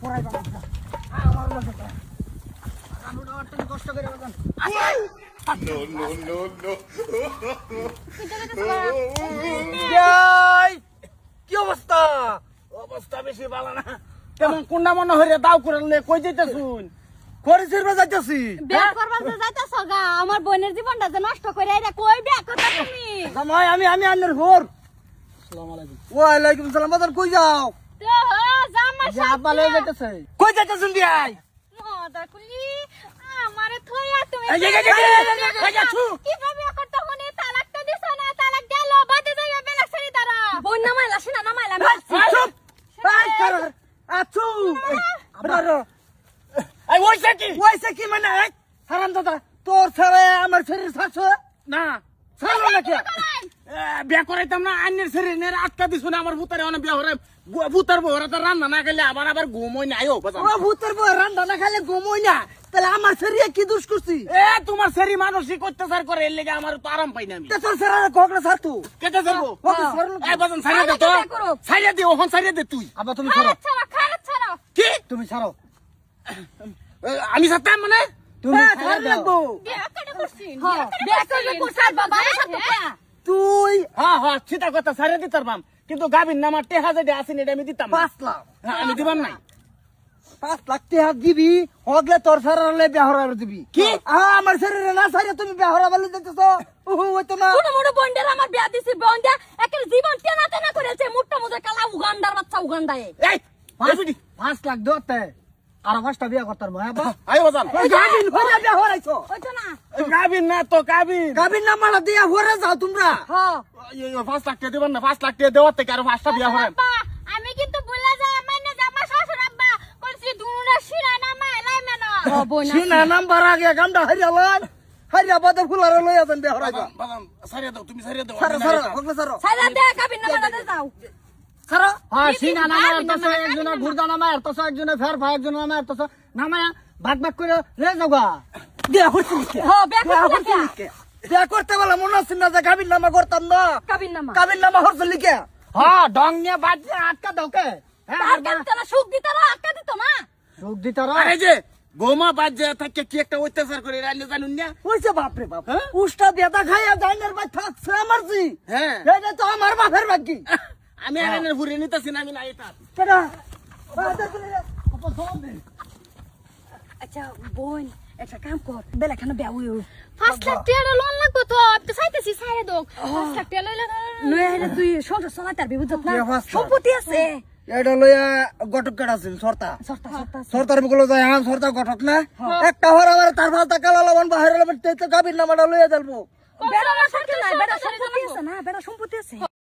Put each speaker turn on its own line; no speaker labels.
পড়াই বাবা আমার লোকে কানুটা অট্টন কষ্ট করে বাজান নো যাই কি অবস্থা অবস্থা বেশি ভালো না কেমন কোনটা মনে হইরে দাও করলে কই যাইতাছুন খরিসের বাজার যাইতাছি
বিয়া করবার যে যাইতাছ গা আমার বোনের জীবনটা যে নষ্ট করে এটা কই বিয়া করতা তুমি
জামাই আমি আন্নের ঘর আসসালামু আলাইকুম ওয়া আলাইকুম সালাম বাজান কই যাও
তো জামাই
যা পালে যাইতাছে কই যাইতাছুন বিয়াই
মদাকুলি আমারে থইয়া তুমি
এই যাচ্ছু
কি বিয়া করতে হনে তালাকটা দিছ না তালাক গেল বাদে যাইবে বেলা ছাড়ি তারা বোন নামাইলা শোনা নামাইলা
চুপ বাই কর আছু আপনার এই ওইছে কি মানে হারাম দাদা তোর ছেলে আমার শরীর ছাড়ছ না ছাড়ো না কি বিয়া করাইতাম না আন্নের শরীর নে আটকা দিছ না আমার ভূতারে অনেক বিয়া হরে ভূতার বউরা তো রান্না না খেলে আবার ঘুমোই না আয়ো বাজান ও ভূতার বউ রান্না না খেলে ঘুমোই না তাহলে আমার শরীরে কি দোষ করছি তোমার শরীর মানসিক অত্যাচার করে এর লাগি আমার তো আরাম পাই না আমি তোর শরীরে কোকড়া ছাড় তুই কেটে যাবো এই বাজান ছাড়িয়ে দে তো ছাড়িয়ে দে ওহন ছাড়িয়ে দে তুই আবার তুমি ছাড়ো
ছাড়ো
কি তুমি ছাড়ো আমি সাথে মানে তুমি ছাড় লাগবো
বিয়া কেন করছিস বিয়া করলে কোসার বাবা
তুই হ্যাঁ সেটা কথা ছাড়িয়ে দিতে পারবাম কিন্তু গাবির নামার টেহা যদি আসেন এটা আমি দিতাম 5 লাখ আমি দিবাম নাই 5 লাখ টেহা দিবি হগলে তোর শরীরে বেহরার দিবি কি আমার শরীরে না ছাড়িয়ে তুমি বেহরা বলে দিতেছো ওই তো না
কোন মোড় বন্ডের আমার বিয়া দিছি বন্ডা একটা জীবন টেনা টেনা করেছে মুট্টা মুজে কালা উগান্ডার বাচ্চা উগান্ডায়
এই 5 লাখ দতে আর 5টা বিয়া করতার মহাবা আই বাজান গাবিন হরে বিয়া হরাইছো
ওই তো না
গাবিন না তো গাবিন না মালা দিয়া হরে যাও তোমরা হ্যাঁ 5 লাখ টাকা দিবেন না 5 লাখ টাকা দেওয়ার থেকে আর 5টা বিয়া হরেন
আমি কিন্তু ভুলে যাই মানে জামা শ্বশুর আব্বা কইছি দুনুনা শিরা নামা এলাই মেনো
শিনা নাম্বার আগে গামডা হারিয়ালান হারিয়া বাদে ফুলারে লইয়া দেন বিয়া হরাইবা বাজান সারিয়া দাও তুমি সারিয়া দাও
সারা দে গাবিন নামা দে যাও
সারা হ্যাঁ শিনা নামা তো একজনা ঘুরদা নামা তো একজনা ফের ভাই একজনা নামা তো নামা ভাগ ভাগ করে রে যাওগা বিয়া করতে কি
হ্যাঁ বিয়া করতে কি
বিয়া করতে বলা মনে আছে না যে গাবিন নামা করতাম না গাবিন নামা হরছ লিখে হ্যাঁ ডং নিয়ে বাজে আটকা দাও কে
আর কাটতে না সুখ দিতা না আটকা দিত না
সুখ দিতা আরে যে গোমা বাজে থাকে কি একটা অত্যাচার করে রান্না জানুন না ওইছে বাপ রে বাপ উষ্টা বেদা খাইয়া জাইনার ভাই থাকছে আমার জি হ্যাঁ এটা তো আমার বাপের বাকি আমি আরেনের ঘুরে নিতেছি না আমি না এটা কেডা
আচ্ছা বোন একটা কাম কর বেলা খানা বিয়া হইও 5 লাখ টাকা লোন লাগবে তো আপনি চাইতেছি ছাইরে দাও 5 লাখ টাকা লইলে তুই সংসার চালাতে পারবি বুঝছ না সম্পত্তি আছে
এটা লইয়া গটক কাটা আছে সরতার বকলো যায় সরতা গটক না একটা হর আবার তার ফালতা কালা লবণ বাহির লবণ তে গাবির নামাটা লইয়া যাবো
বেড়া সম্পত্তি আছে না বেড়া সম্পত্তি আছে